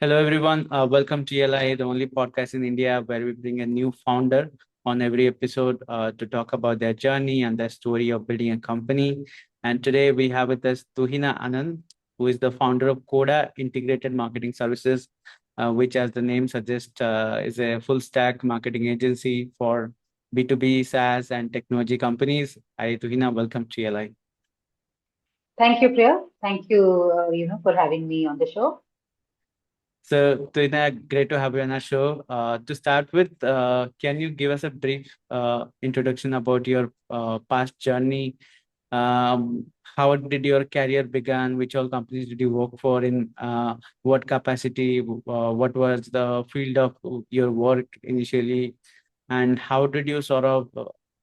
Hello, everyone. Welcome to ELI, the only podcast in India where we bring a new founder on every episode to talk about their journey and their story of building a company. And today we have with us Tuhina Anand, who is the founder of Koda Integrated Marketing Services, which, as the name suggests, is a full stack marketing agency for B2B, SaaS, and technology companies. Hi, Tuhina. Welcome to ELI. Thank you, Priya. Thank you, for having me on the show. So, Tuina, great to have you on our show. To start with, can you give us a brief introduction about your past journey? How did your career begin? Which all companies did you work for? In what capacity? What was the field of your work initially? And how did you sort of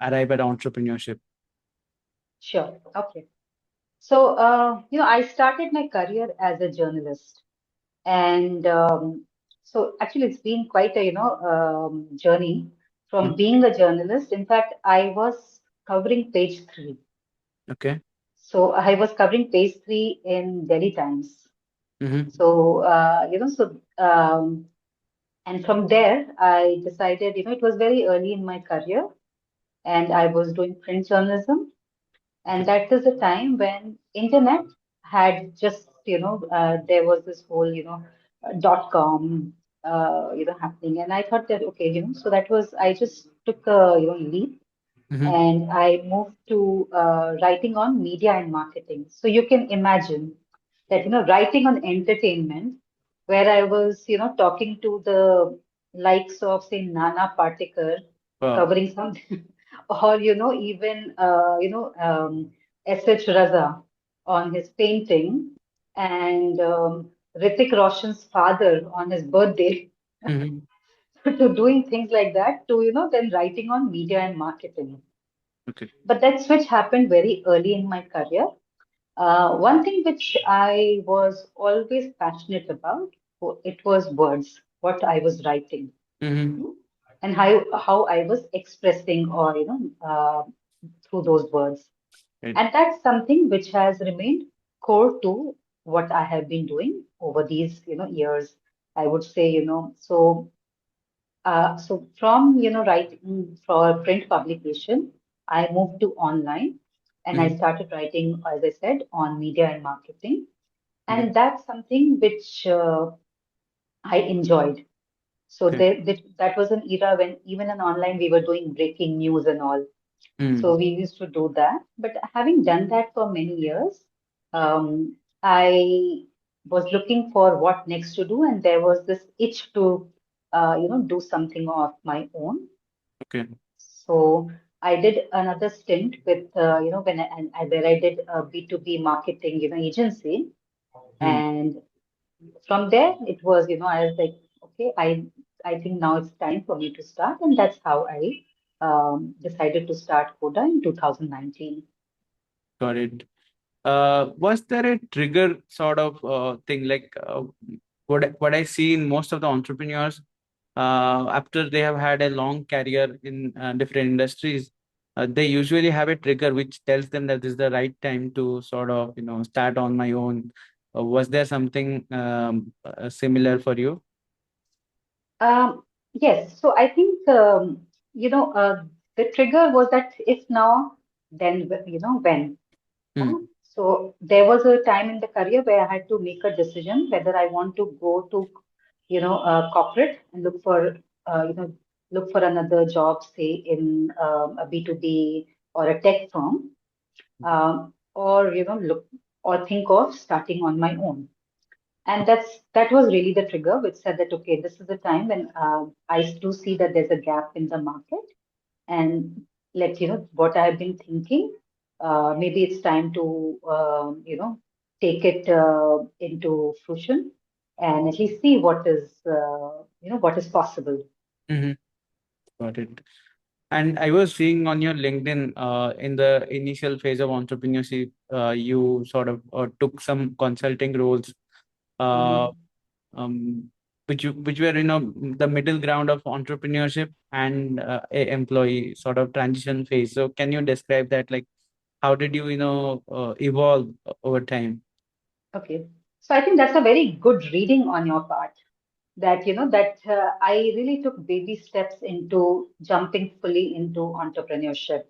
arrive at entrepreneurship? Sure. Okay. So, I started my career as a journalist, and so actually, it's been quite a journey from Mm. being a journalist. In fact, I was covering page three. Okay. So I was covering page three in Delhi Times. Mm-hmm. So, and from there, I decided, it was very early in my career, and I was doing print journalism. And Okay. that is the time when internet had just, there was this whole, dot com, happening. And I thought that, okay, so that was, I just took a, leap Mm-hmm. and I moved to writing on media and marketing. So you can imagine that, writing on entertainment, where I was, talking to the likes of, say, Nana Patekar, Wow. covering some, or, even, S.H. Raza on his painting, and Hrithik Roshan's father on his birthday, Mm-hmm. to doing things like that, to, then writing on media and marketing. Okay. But that switch happened very early in my career. One thing which I was always passionate about, it was words, what I was writing, Mm-hmm. hmm, and how I was expressing, or through those words. Right. And that's something which has remained core to what I have been doing over these, years. I would say, so from, writing for print publication, I moved to online and I Mm-hmm. started writing, as I said, on media and marketing. Okay. And that's something which I enjoyed. So Okay. that was an era when even in online we were doing breaking news and all. Mm. So we used to do that. But having done that for many years, I was looking for what next to do, and there was this itch to, do something of my own. Okay. So I did another stint with, when where I did a B2B marketing, agency, Mm. and from there it was, I was like, okay, I think now it's time for me to start, and that's how I decided to start Coda in 2019. Got it. Was there a trigger sort of thing like what I see in most of the entrepreneurs after they have had a long career in different industries, they usually have a trigger which tells them that this is the right time to sort of start on my own. Was there something similar for you? Yes, so I think the trigger was that if now, then when. Mm. So there was a time in the career where I had to make a decision whether I want to go to, corporate and look for another job, say in a B2B or a tech firm, or look or think of starting on my own. And that was really the trigger which said that, okay, this is the time when I do see that there's a gap in the market, and what I've been thinking. Maybe it's time to take it into fruition and at least see what is possible. Mm-hmm. Got it. And I was seeing on your LinkedIn, in the initial phase of entrepreneurship, you sort of took some consulting roles, uh, Mhm. um, which were the middle ground of entrepreneurship and a employee sort of transition phase. So can you describe that? Like, how did you evolve over time? Okay. So I think that's a very good reading on your part. That that I really took baby steps into jumping fully into entrepreneurship.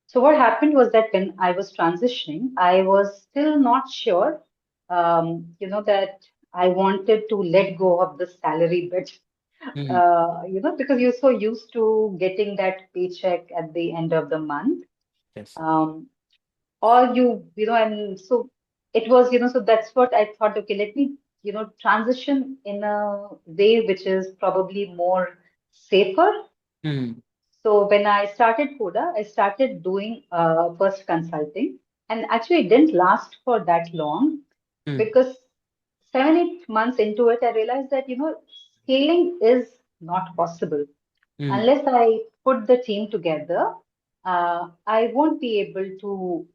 So what happened was that when I was transitioning, I was still not sure, that I wanted to let go of the salary bit, Mm, because you're so used to getting that paycheck at the end of the month. yes. Um, or and so it was, so that's what I thought, okay, let me, transition in a way which is probably more safer. Mm, So when I started Koda, I started doing first consulting, and actually it didn't last for that long mm, because 7, 8 months into it, I realized that scaling is not possible mm, unless I put the team together. I won't be able to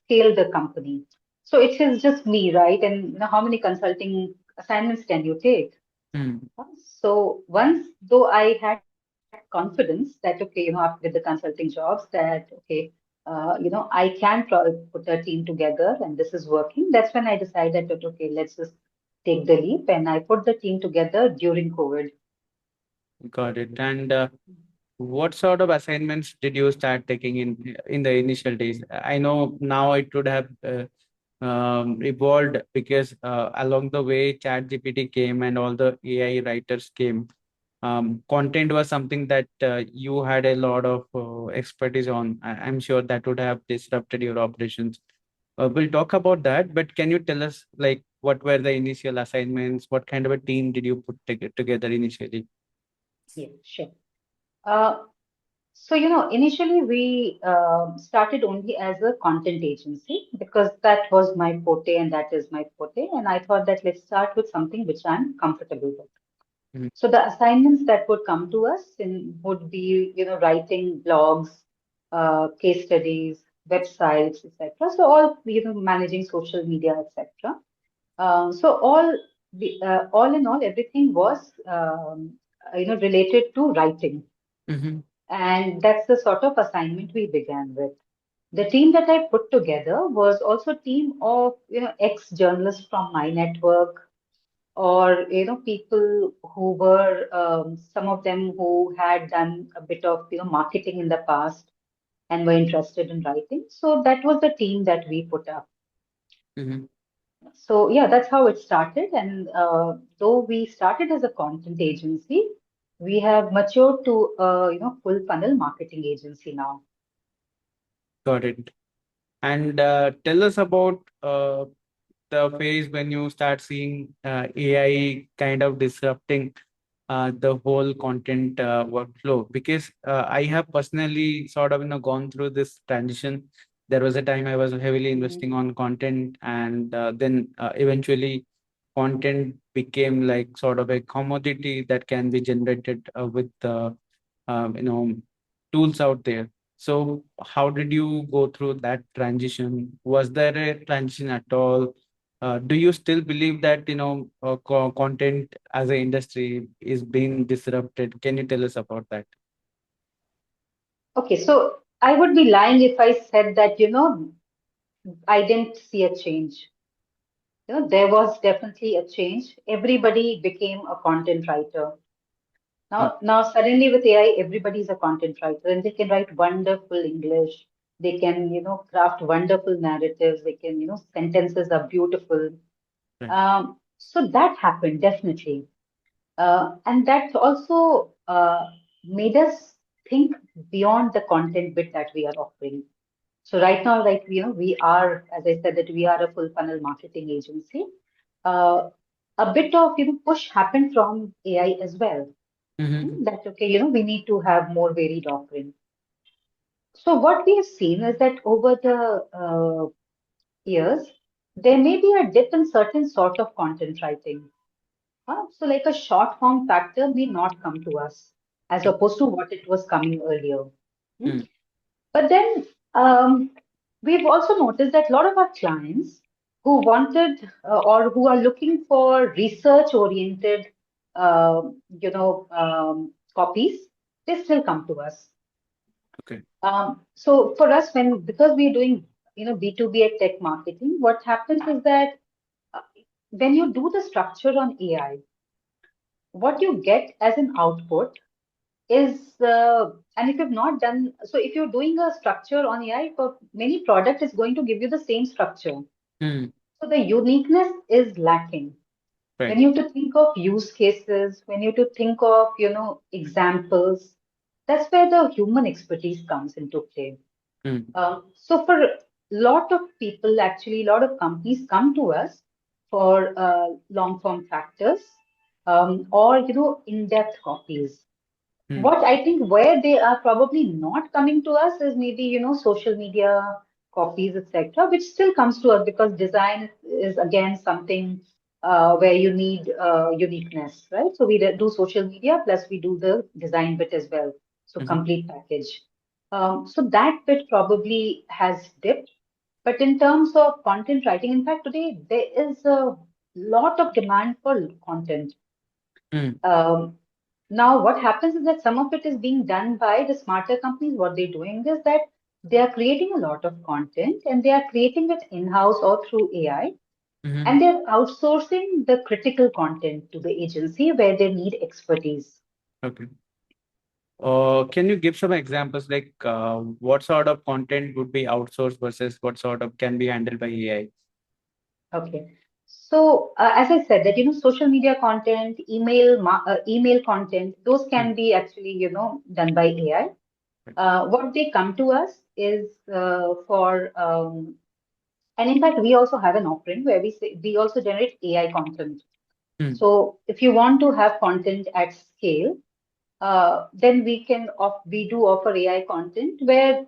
scale the company. So it is just me, right? And how many consulting assignments can you take? mm, So once though I had confidence that, okay, after with the consulting jobs that, okay, I can put a team together and this is working. That's when I decided that, okay, let's just take the leap. And I put the team together during COVID. got it. And what sort of assignments did you start taking in the initial days? I know now it would have evolved because along the way, ChatGPT came and all the AI writers came. Content was something that you had a lot of expertise on. I'm sure that would have disrupted your operations. We'll talk about that, but can you tell us like what were the initial assignments? What kind of a team did you put together initially? Yeah, sure. Uh, so, initially we started only as a content agency because that was my forte and that is my forte. And I thought that let's start with something which I'm comfortable with. Mhm, So the assignments that would come to us would be, writing blogs, case studies, websites, etc. So all, managing social media, etc. So all in all, everything was, related to writing. mhm, And that's the sort of assignment we began with. The team that I put together was also a team of, ex-journalists from my network, or people who were some of them who had done a bit of marketing in the past and were interested in writing. So that was the team that we put up. mhm. So yeah, that's how it started. And though we started as a content agency, we have matured to full funnel marketing agency now. Got it. And tell us about the phase when you start seeing AI kind of disrupting the whole content workflow. Because I have personally sort of gone through this transition. There was a time I was heavily investing Mhm. on content, and then eventually content became like sort of a commodity that can be generated with you know tools out there. So how did you go through that transition? Was there a transition at all? Do you still believe that content as an industry is being disrupted? Can you tell us about that? Okay, so I would be lying if I said that, I didn't see a change. There was definitely a change. Everybody became a content writer. Mm, Now suddenly with AI, everybody's a content writer and they can write wonderful English. They can, craft wonderful narratives. They can, sentences are beautiful. right. So that happened definitely. And that also made us think beyond the content bit that we are offering. So right now, like, we are, as I said, that we are a full funnel marketing agency. Uh, a bit of, push happened from AI as well. Mm-hmm. That, okay, we need to have more varied offering. So what we have seen is that over the years, there may be a dip in certain sort of content writing. So like a short form factor may not come to us as opposed to what it was coming earlier. Hmm? Mm, But then we've also noticed that a lot of our clients who wanted or who are looking for research oriented, copies, they still come to us. okay. So for us, because we're doing, B2B tech marketing, what happens is that when you do the structure on AI, what you get as an output is, and if you've not done, so if you're doing a structure on AI for many product, is going to give you the same structure. Hmm. So the uniqueness is lacking. When Right. you to think of use cases, when you to think of, examples, that's where the human expertise comes into play. Hmm. So for a lot of people, actually, a lot of companies come to us for long form factors, or in-depth copies. Hmm. What I think where they are probably not coming to us is maybe, social media copies, etc., which still comes to us because design is again something where you need uniqueness, right? So we do social media plus we do the design bit as well. So Mhm. complete package. So that bit probably has dipped. But in terms of content writing, in fact, today there is a lot of demand for content. Hmm. Um, Now, what happens is that some of it is being done by the smarter companies. What they're doing is that they are creating a lot of content and they are creating it in-house or through AI, Mhm. and they're outsourcing the critical content to the agency where they need expertise. Okay. Can you give some examples like what sort of content would be outsourced versus what sort of can be handled by AI? Okay. So, as I said, that social media content, email content, those Hmm. can be actually done by AI. Right. What they come to us is for and in fact, we also have an offering where we say we also generate AI content. Hmm. So if you want to have content at scale, then we do offer AI content where,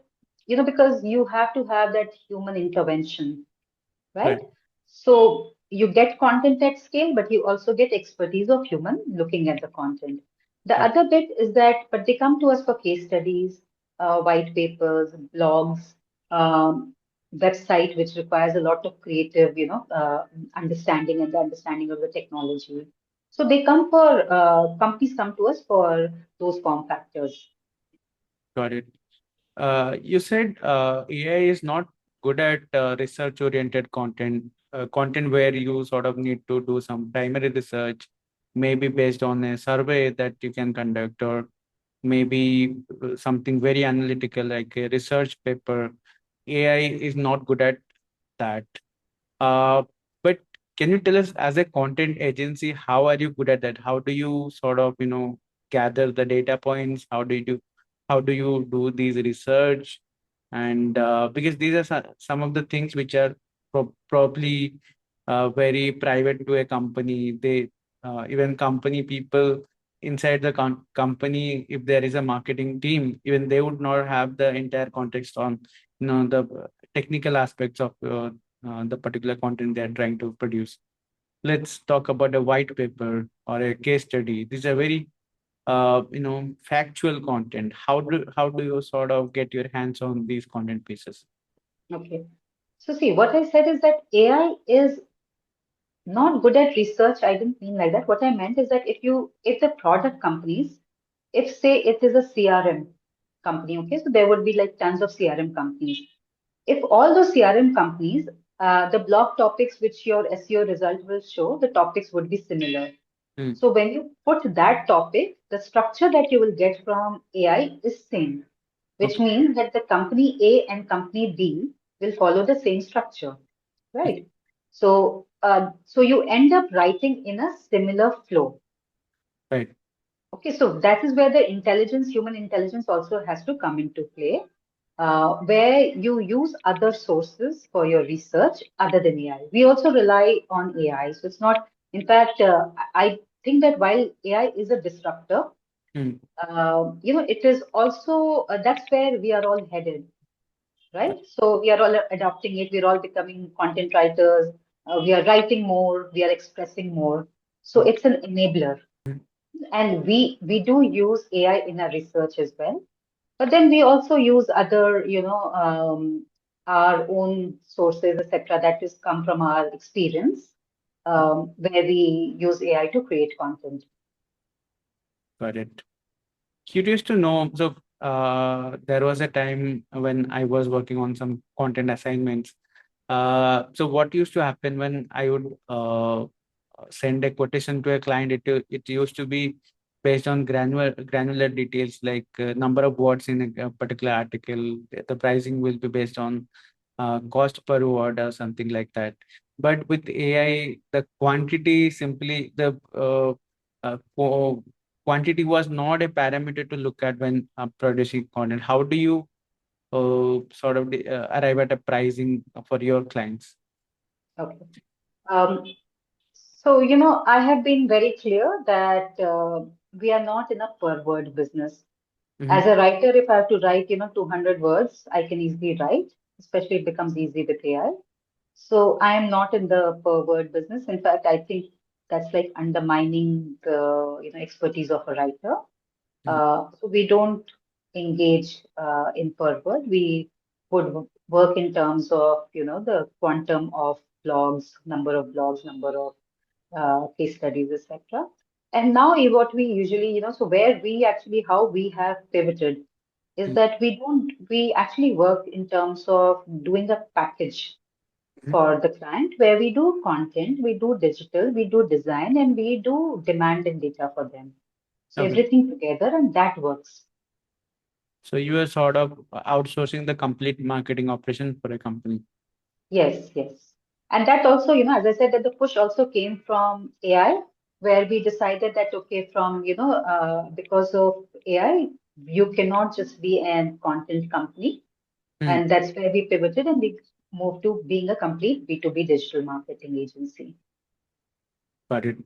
because you have to have that human intervention, right? Right. So you get content at scale, but you also get expertise of human looking at the content. The Right. other bit is that, but they come to us for case studies, white papers, blogs, um, website, which requires a lot of creative, understanding and the understanding of the technology. So they come for, companies come to us for those form factors. Got it. You said AI is not good at research-oriented content where you sort of need to do some primary research, maybe based on a survey that you can conduct, or maybe something very analytical like a research paper. AI is not good at that. Uh, but can you tell us, as a content agency, how are you good at that? How do you sort of, gather the data points? How do you do these research? And because these are some of the things which are probably very private to a company. Even company people inside the company, if there is a marketing team, even they would not have the entire context on, the technical aspects of the particular content they are trying to produce. Let's talk about a white paper or a case study. These are very, factual content. How do you sort of get your hands on these content pieces? Okay. So see, what I said is that AI is not good at research. I didn't mean like that. What I meant is that if the product companies, if say it is a CRM company, okay, so there would be like tons of CRM companies. If all those CRM companies, the blog topics which your SEO result will show, the topics would be similar. Hmm. So when you put that topic, the structure that you will get from AI is same, which Okay. means that the company A and company B will follow the same structure, right? So you end up writing in a similar flow. Right. Okay, so that is where the intelligence, human intelligence also has to come into play, where you use other sources for your research other than AI. We also rely on AI. So it's not, in fact, I think that while AI is a disruptor, Hmm. it is also, that's where we are all headed, right? So we are all adopting it. We're all becoming content writers. We are writing more. We are expressing more. So Hmm. it's an enabler, and we do use AI in our research as well. But then we also use other, our own sources, etc., that is come from our experience, where we use AI to create content. Got it. Curious to know. So, there was a time when I was working on some content assignments. So what used to happen when I would send a quotation to a client, it used to be based on granular details like number of words in a particular article. The pricing will be based on cost per word or something like that. But with AI, the quantity simply the quantity was not a parameter to look at when producing content. How do you sort of arrive at a pricing for your clients? Okay. Um, I have been very clear that we are not in a per word business. As Mm-hmm. a writer, if I have to write, 200 words, I can easily write, especially it becomes easy with AI. So I am not in the per word business. In fact, I think that's like undermining the, expertise of a writer. So we don't engage in per word. We would work in terms of, the quantum of blogs, number of case studies, etc. And now what we usually, so where we actually, how we have pivoted is that we actually work in terms of doing a package Mm-hmm. for the client where we do content, we do digital, we do design, and we do demand and data for them. So Okay. everything together, and that works. So you are sort of outsourcing the complete marketing operation for a company. Yes, yes. And that also, as I said, that the push also came from AI, where we decided that, okay, because of AI, you cannot just be a content company. Hmm. And that's where we pivoted and we moved to being a complete B2B digital marketing agency. Got it.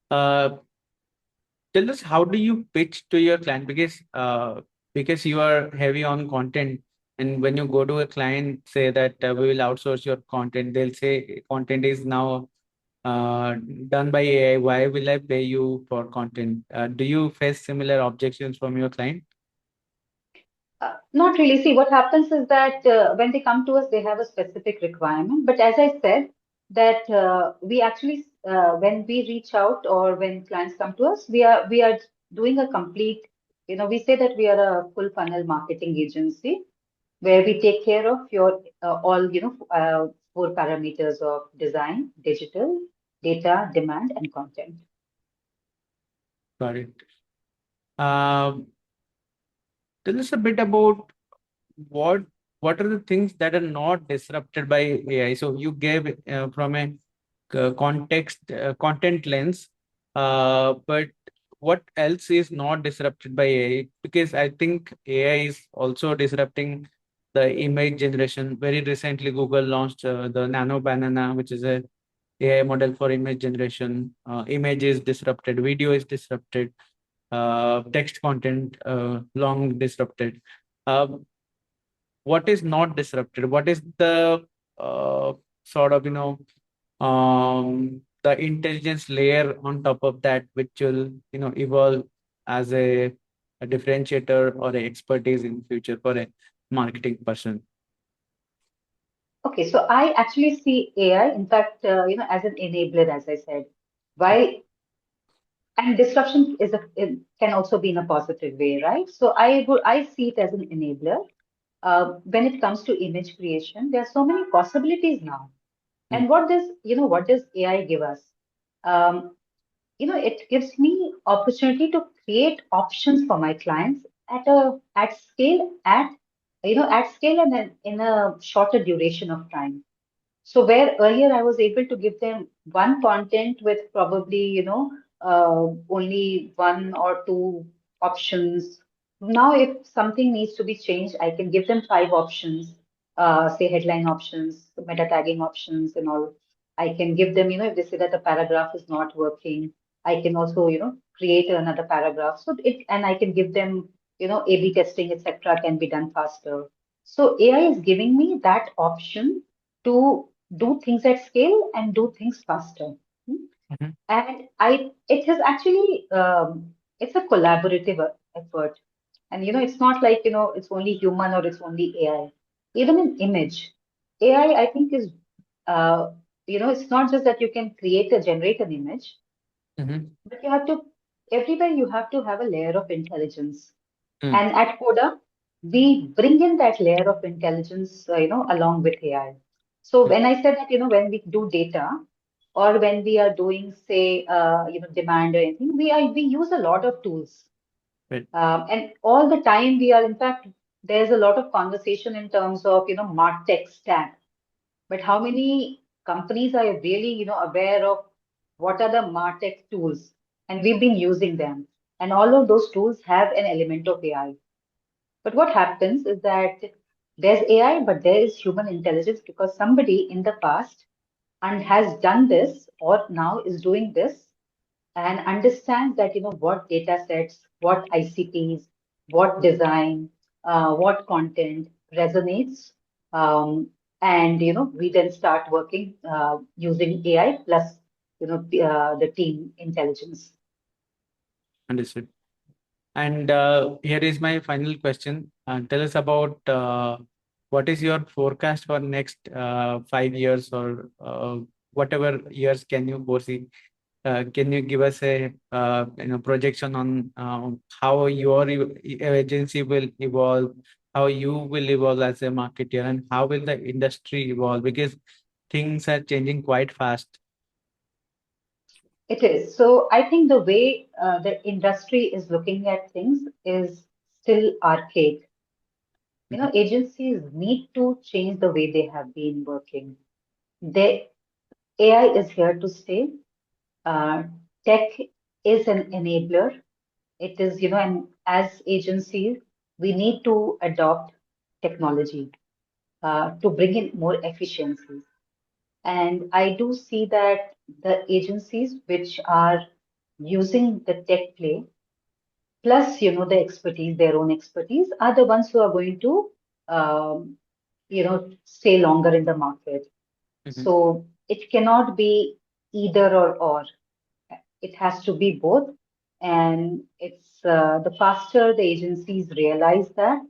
Uh, Tell us, how do you pitch to your client? Because you are heavy on content, and when you go to a client, say that we will outsource your content, they'll say content is now uh, done by AI. Why will I pay you for content? Do you face similar objections from your client? Not really. See, what happens is that when they come to us, they have a specific requirement. But as I said, that we actually, when we reach out or when clients come to us, we are doing a complete. We say that we are a full funnel marketing agency where we take care of your all four parameters of design, digital, data, demand, and content. Got it. Um, Tell us a bit about what what are the things that are not disrupted by AI. So you gave from a content lens, but what else is not disrupted by AI? Because I think AI is also disrupting the image generation. Very recently, Google launched the Nano Banana, which is a AI model for image generation. Image is disrupted, video is disrupted, text content long disrupted. Um, what is not disrupted? What is the sort of the intelligence layer on top of that, which will evolve as a differentiator or a expertise in future for a marketing person? Okay, so I actually see AI, in fact, as an enabler, as I said. Why? And disruption it can also be in a positive way, right? So I see it as an enabler. When it comes to image creation, there are so many possibilities now. Mm, And what does AI give us? Um, it gives me opportunity to create options for my clients at scale and in a shorter duration of time. So where earlier I was able to give them one content with probably, only one or two options. Now, if something needs to be changed, I can give them five options, say headline options, meta tagging options, and all. I can give them, if they say that the paragraph is not working, I can also, create another paragraph. And I can give them, A/B testing, etc., can be done faster. So AI is giving me that option to do things at scale and do things faster. Hmm? mhm, And it has actually, it's a collaborative effort. And, it's not like, it's only human or it's only AI. Even in image, AI, I think is, uh, it's not just that you can generate an image, mhm, but everywhere you have to have a layer of intelligence. mm. And at Coda, we bring in that layer of intelligence, along with AI. So when I said that, when we do data or when we are doing, say, demand or anything, we use a lot of tools. Right. And all the time we are, in fact, there's a lot of conversation in terms of, MarTech stack. But how many companies are really, aware of what are the MarTech tools? And we've been using them. And all of those tools have an element of AI. But what happens is that there's AI, but there is human intelligence because somebody in the past and has done this or now is doing this and understands that, what data sets, what ICPs, what design, what content resonates. Um, and, we then start working using AI plus, the team intelligence. Understood. And here is my final question. Tell us about what is your forecast for next 5 years or whatever years can you foresee? Can you give us a projection on how your agency will evolve, how you will evolve as a marketer, and how will the industry evolve? Because things are changing quite fast. It is. So I think the way the industry is looking at things is still archaic. Mhm, Agencies need to change the way they have been working. They, AI is here to stay. Uh, Tech is an enabler. It is, and as agencies, we need to adopt technology to bring in more efficiencies. And I do see that the agencies which are using the tech play, plus, the expertise, their own expertise, are the ones who are going to, um, stay longer in the market. mhm, So it cannot be either or. It has to be both. And it's the faster the agencies realize that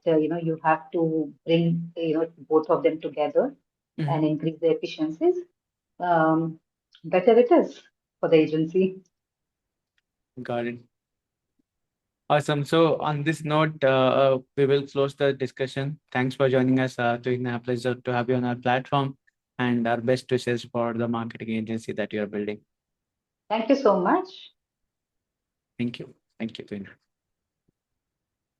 you have to bring both of them together mhm. and increase the efficiencies, um, better it is for the agency. Got it. Awesome. So on this note, we will close the discussion. Thanks for joining us. Tuhina, pleasure to have you on our platform, and our best wishes for the marketing agency that you are building. Thank you so much. Thank you. Thank you, Tuhina.